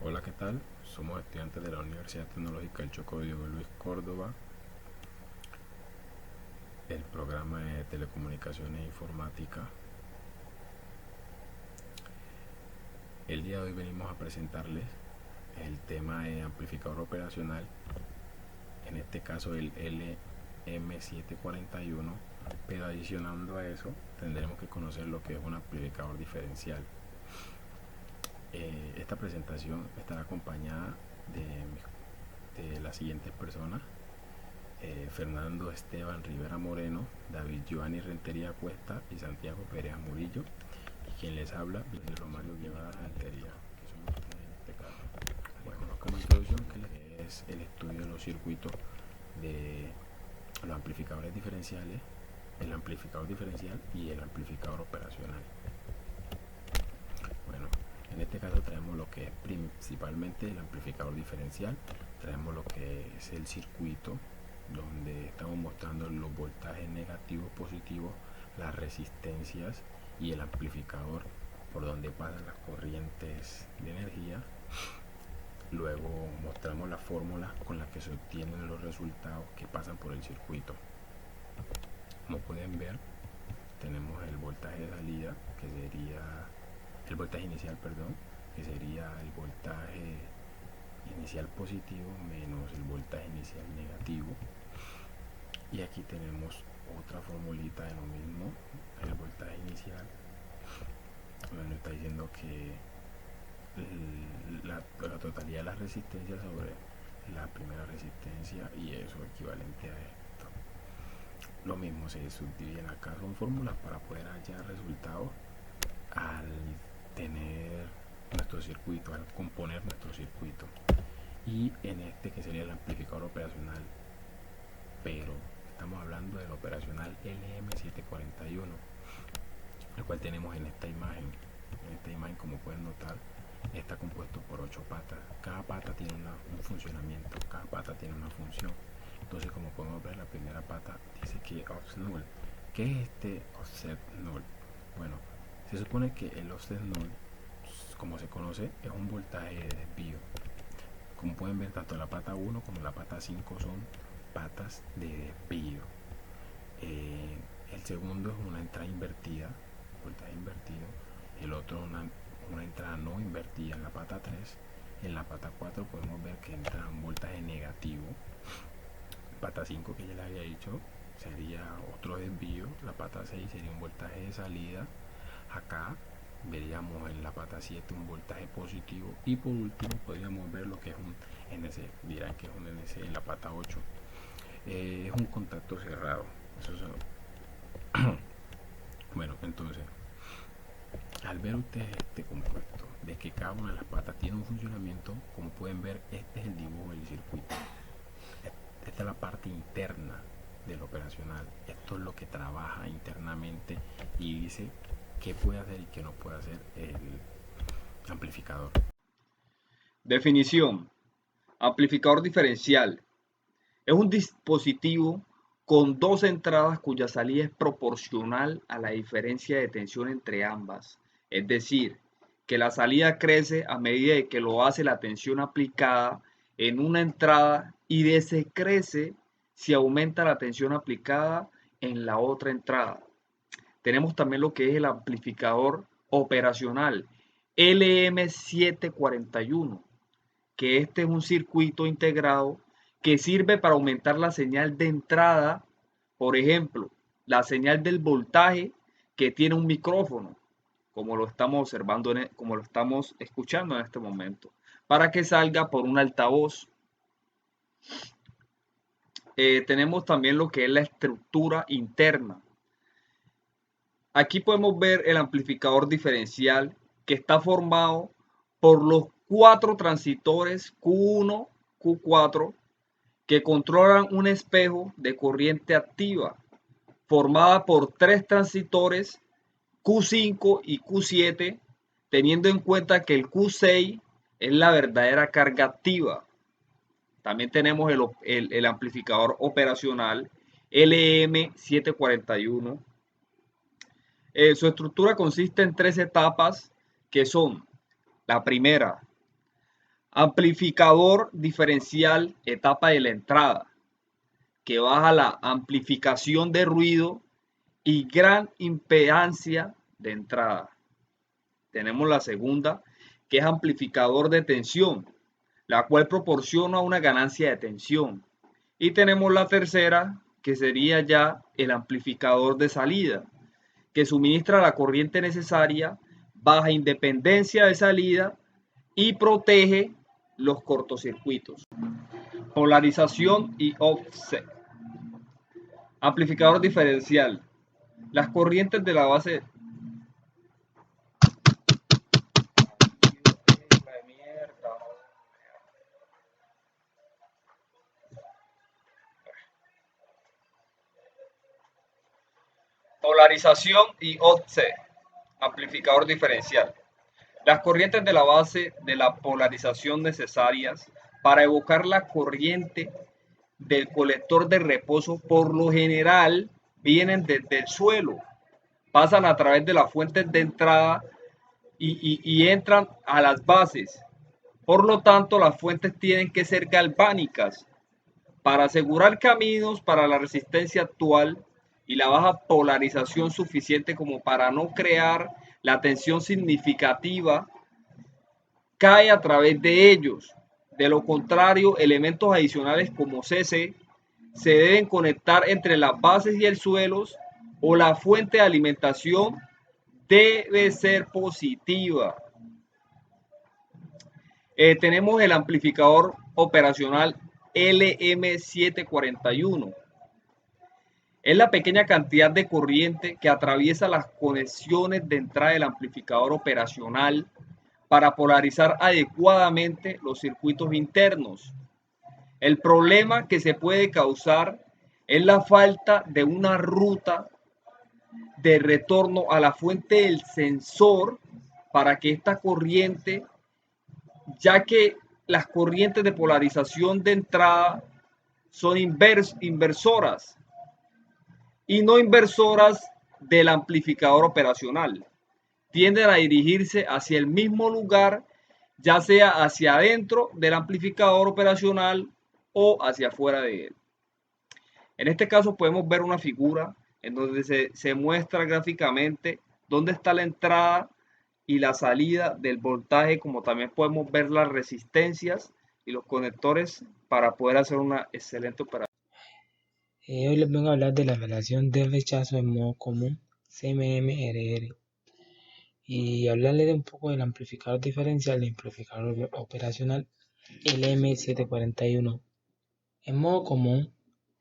Hola, ¿qué tal? Somos estudiantes de la Universidad Tecnológica del Chocó Diego Luis Córdoba, el programa de Telecomunicaciones e Informática. El día de hoy venimos a presentarles el tema de amplificador operacional, en este caso el LM741, pero adicionando a eso tendremos que conocer lo que es un amplificador diferencial. Esta presentación estará acompañada de las siguientes personas: Fernando Esteban Rivera Moreno, David Giovanni Rentería Cuesta y Santiago Pérez Murillo, y quien les habla, Miguel Romario Guevara Rentería, que son ustedes en este caso. Bueno, como introducción, que es el estudio de los circuitos de los amplificadores diferenciales, el amplificador diferencial y el amplificador operacional. Bueno, en este caso traemos lo que es principalmente el amplificador diferencial, traemos lo que es el circuito donde estamos mostrando los voltajes negativos, positivos, las resistencias y el amplificador por donde pasan las corrientes de energía. Luego mostramos las fórmulas con las que se obtienen los resultados que pasan por el circuito. Como pueden ver, tenemos el voltaje de salida, que sería el voltaje inicial, perdón, que sería el voltaje inicial positivo menos el voltaje inicial negativo. Y aquí tenemos otra formulita de lo mismo, el voltaje inicial. Bueno, está diciendo que la totalidad de las resistencias sobre la primera resistencia, y eso equivalente a esto. Lo mismo se subdividen acá, son fórmulas para poder hallar resultados al tener nuestro circuito, al componer nuestro circuito. Y en este, que sería el amplificador operacional, pero estamos hablando del operacional LM741, el cual tenemos en esta imagen. En esta imagen, como pueden notar, está compuesto por 8 patas. Cada pata tiene un funcionamiento, cada pata tiene una función. Entonces, como podemos ver, la primera pata dice que offset null. ¿Qué es este offset null? Bueno, se supone que el offset null, como se conoce, es un voltaje de desvío. Como pueden ver, tanto la pata 1 como la pata 5 son patas de desvío. El segundo es una entrada invertida, voltaje invertido. El otro una entrada no invertida en la pata 3. En la pata 4 podemos ver que entra un voltaje negativo. Pata 5, que ya les había dicho, sería otro desvío. La pata 6 sería un voltaje de salida. Acá veríamos en la pata 7 un voltaje positivo, y por último podríamos ver lo que es un NC. Dirán que es un NC en la pata 8. Es un contacto cerrado. Eso es bueno, entonces, al ver ustedes este compuesto de que cada una de las patas tiene un funcionamiento, como pueden ver, este es el dibujo del circuito. Esta es la parte interna del operacional. Esto es lo que trabaja internamente y dice qué puede hacer y qué no puede hacer el amplificador. Definición. Amplificador diferencial. Es un dispositivo con dos entradas cuya salida es proporcional a la diferencia de tensión entre ambas. Es decir, que la salida crece a medida de que lo hace la tensión aplicada en una entrada y decrece si aumenta la tensión aplicada en la otra entrada. Tenemos también lo que es el amplificador operacional LM741, que este es un circuito integrado que sirve para aumentar la señal de entrada, por ejemplo, la señal del voltaje que tiene un micrófono, como lo estamos observando, como lo estamos escuchando en este momento, para que salga por un altavoz. Tenemos también lo que es la estructura interna. Aquí podemos ver el amplificador diferencial, que está formado por los 4 transistores Q1, Q4, que controlan un espejo de corriente activa, formada por 3 transistores Q5 y Q7, teniendo en cuenta que el Q6 es la verdadera carga activa. También tenemos el amplificador operacional LM741. Su estructura consiste en 3 etapas, que son: la primera, Amplificador diferencial, etapa de la entrada, que baja la amplificación de ruido y gran impedancia de entrada. Tenemos la segunda, que es amplificador de tensión, la cual proporciona una ganancia de tensión. Y tenemos la tercera, que sería ya el amplificador de salida, que suministra la corriente necesaria, baja independencia de salida y protege los cortocircuitos. Polarización y offset. Amplificador diferencial. Las corrientes de la base. Polarización y offset. Amplificador diferencial. Las corrientes de la base de la polarización necesarias para evocar la corriente del colector de reposo por lo general vienen desde el suelo, pasan a través de las fuentes de entrada y entran a las bases. Por lo tanto, las fuentes tienen que ser galvánicas para asegurar caminos para la resistencia actual y la baja polarización suficiente como para no crear la tensión significativa cae a través de ellos. De lo contrario, elementos adicionales como CC se deben conectar entre las bases y el suelo o la fuente de alimentación debe ser positiva. Tenemos el amplificador operacional LM741. Es la pequeña cantidad de corriente que atraviesa las conexiones de entrada del amplificador operacional para polarizar adecuadamente los circuitos internos. El problema que se puede causar es la falta de una ruta de retorno a la fuente del sensor para que esta corriente, ya que las corrientes de polarización de entrada son inversoras y no inversoras del amplificador operacional. Tienden a dirigirse hacia el mismo lugar, ya sea hacia adentro del amplificador operacional o hacia afuera de él. En este caso podemos ver una figura en donde se muestra gráficamente dónde está la entrada y la salida del voltaje, como también podemos ver las resistencias y los conectores para poder hacer una excelente operación. Hoy les vengo a hablar de la relación de rechazo en modo común CMM-RR y hablarles de un poco del amplificador diferencial y amplificador operacional LM741. En modo común,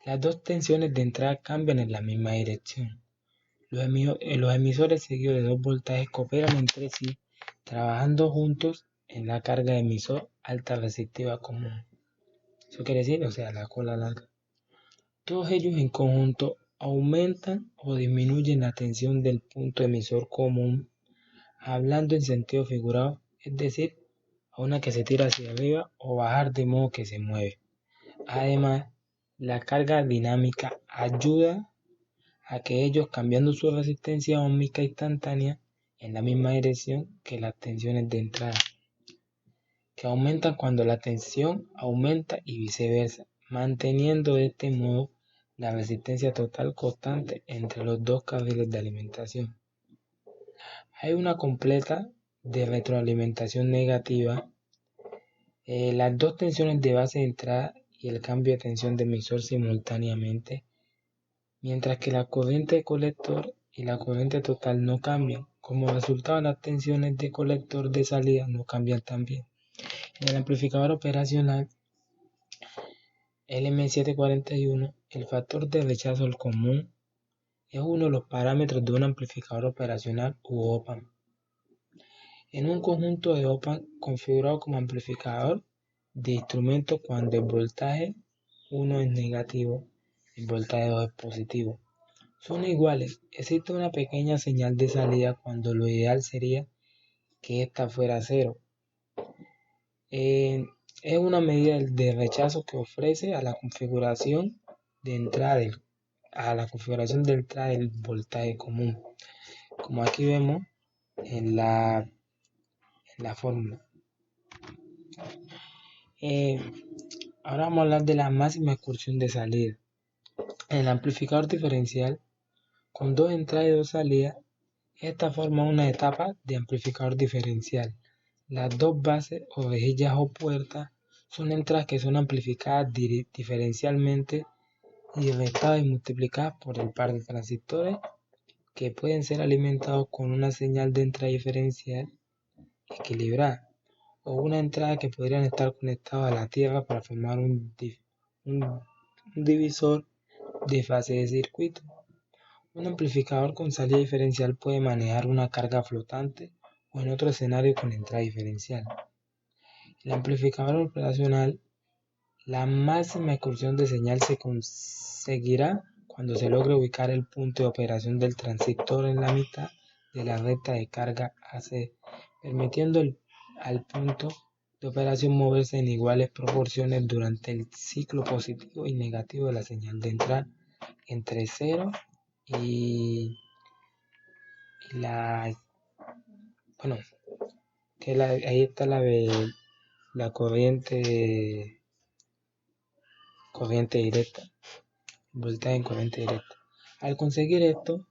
las dos tensiones de entrada cambian en la misma dirección. Los emisores seguidos de dos voltajes cooperan entre sí, trabajando juntos en la carga emisor alta resistiva común. Eso quiere decir, la cola larga. Todos ellos en conjunto aumentan o disminuyen la tensión del punto emisor común, hablando en sentido figurado, es decir, a una que se tira hacia arriba o bajar de modo que se mueve. Además, la carga dinámica ayuda a que ellos, cambiando su resistencia óhmica instantánea en la misma dirección que las tensiones de entrada, que aumentan cuando la tensión aumenta y viceversa, manteniendo de este modo la resistencia total constante entre los dos carriles de alimentación. Hay una completa de retroalimentación negativa. Las dos tensiones de base de entrada y el cambio de tensión de emisor simultáneamente, mientras que la corriente de colector y la corriente total no cambian. Como resultado, las tensiones de colector de salida no cambian también. En el amplificador operacional LM741, el factor de rechazo al común es uno de los parámetros de un amplificador operacional u op-amp. En un conjunto de op-amp configurado como amplificador de instrumentos, cuando el voltaje 1 es negativo, el voltaje 2 es positivo. Son iguales, existe una pequeña señal de salida cuando lo ideal sería que esta fuera cero. Es una medida de rechazo que ofrece a la configuración de entrada del voltaje común, como aquí vemos en la fórmula. Eh, Ahora vamos a hablar de la máxima excursión de salida. El amplificador diferencial con dos entradas y dos salidas, esta forma una etapa de amplificador diferencial. Las dos bases o rejillas o puertas son entradas que son amplificadas diferencialmente y restadas y multiplicadas por el par de transistores que pueden ser alimentados con una señal de entrada diferencial equilibrada o una entrada que podrían estar conectados a la tierra para formar un divisor de fase de circuito. Un amplificador con salida diferencial puede manejar una carga flotante o en otro escenario con entrada diferencial. El amplificador operacional, la máxima excursión de señal se conseguirá cuando se logre ubicar el punto de operación del transistor en la mitad de la recta de carga AC, permitiendo al punto de operación moverse en iguales proporciones durante el ciclo positivo y negativo de la señal de entrada entre 0 y la, bueno, ahí está la corriente directa, voltaje en corriente directa. Al conseguir esto,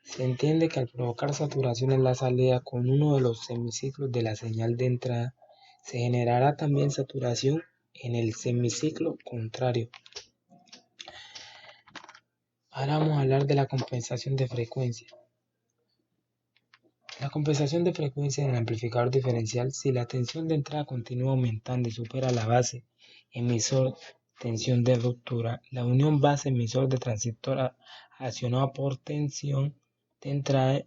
se entiende que al provocar saturación en la salida con uno de los semiciclos de la señal de entrada, se generará también saturación en el semiciclo contrario. Ahora vamos a hablar de la compensación de frecuencia. La compensación de frecuencia en el amplificador diferencial, si la tensión de entrada continúa aumentando y supera la base emisor tensión de ruptura, la unión base emisor de transistor accionada por tensión de entrada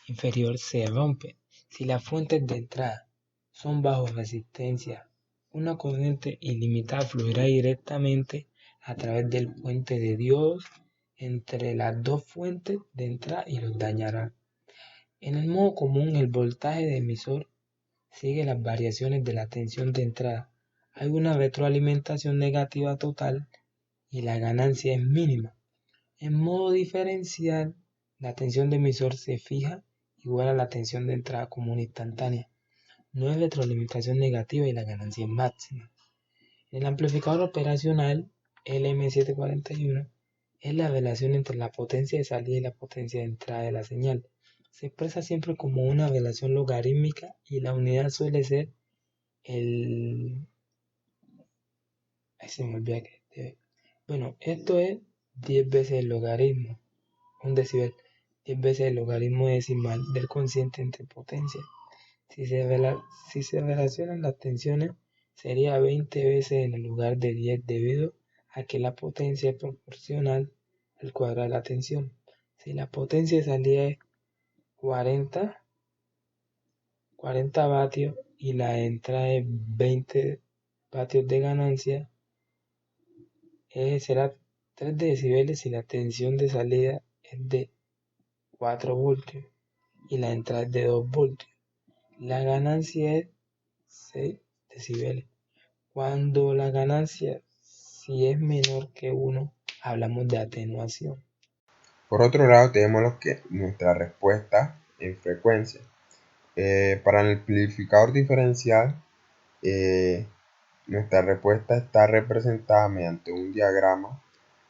inferior se rompe. Si las fuentes de entrada son bajo resistencia, una corriente ilimitada fluirá directamente a través del puente de diodos entre las dos fuentes de entrada y los dañará. En el modo común, el voltaje de emisor sigue las variaciones de la tensión de entrada. Hay una retroalimentación negativa total y la ganancia es mínima. En modo diferencial, la tensión de emisor se fija igual a la tensión de entrada común instantánea. No hay retroalimentación negativa y la ganancia es máxima. En el amplificador operacional LM741 es la relación entre la potencia de salida y la potencia de entrada de la señal. Se expresa siempre como una relación logarítmica y la unidad suele ser el... Ahí se me olvida que... Bueno, esto es 10 veces el logaritmo, un decibel, 10 veces el logaritmo decimal del cociente entre potencias. Si se relacionan las tensiones, sería 20 veces en el lugar de 10 debido a que la potencia es proporcional al cuadrado de la tensión. Si la potencia de salida es 40 vatios y la entrada es 20 vatios de ganancia, será 3 decibeles si la tensión de salida es de 4 voltios y la entrada es de 2 voltios. La ganancia es 6 decibeles. Cuando la ganancia si es menor que 1, hablamos de atenuación. Por otro lado, tenemos nuestra respuesta en frecuencia. Para el amplificador diferencial, nuestra respuesta está representada mediante un diagrama.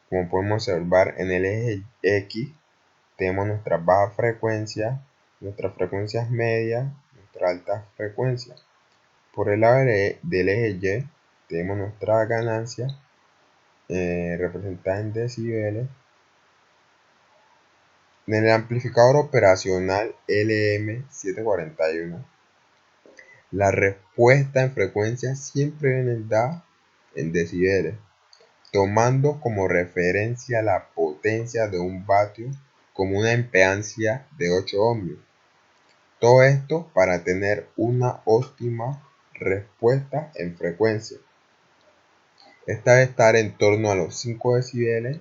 Como podemos observar, en el eje X tenemos nuestras bajas frecuencias, nuestras frecuencias medias, nuestras altas frecuencias. Por el lado del eje Y tenemos nuestra ganancia representada en decibeles. En el amplificador operacional LM741, la respuesta en frecuencia siempre viene dada en decibeles, tomando como referencia la potencia de un vatio como una impedancia de 8 ohmios. Todo esto para tener una óptima respuesta en frecuencia. Esta debe estar en torno a los 5 decibeles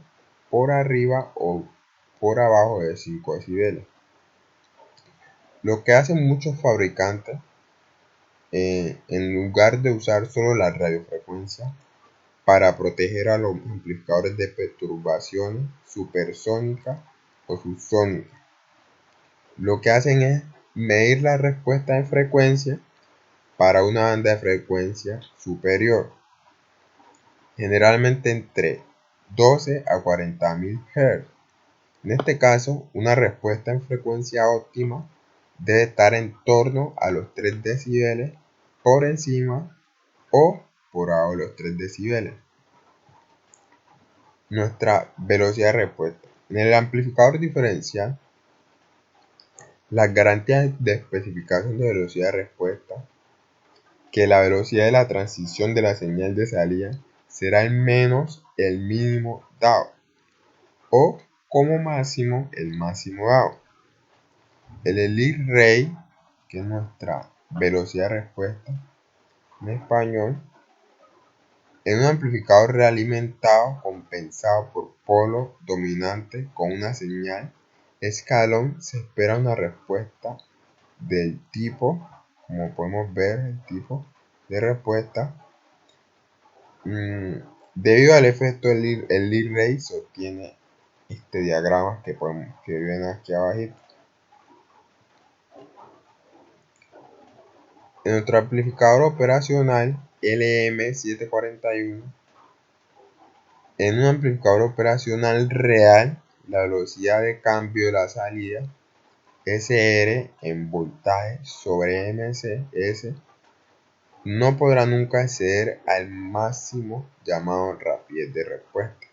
por arriba o por abajo de 5 decibeles. Lo que hacen muchos fabricantes, en lugar de usar solo la radiofrecuencia para proteger a los amplificadores de perturbaciones supersónicas o subsónicas, lo que hacen es medir la respuesta de frecuencia para una banda de frecuencia superior, generalmente entre 12 a 40.000 Hz. En este caso, una respuesta en frecuencia óptima debe estar en torno a los 3 decibeles por encima o por abajo de los 3 decibeles. Nuestra velocidad de respuesta. En el amplificador diferencial, las garantías de especificación de velocidad de respuesta, que la velocidad de la transición de la señal de salida será al menos el mínimo dado, o como máximo el máximo dado. El Elite Rate, que es nuestra velocidad de respuesta en español, en un amplificador realimentado compensado por polo dominante con una señal escalón, se espera una respuesta del tipo, como podemos ver, el tipo de respuesta. Debido al efecto del lead rate, se obtiene este diagrama que ven aquí abajo. En nuestro amplificador operacional LM741, en un amplificador operacional real, la velocidad de cambio de la salida SR en voltaje sobre MS no podrá nunca exceder al máximo llamado rapidez de respuesta.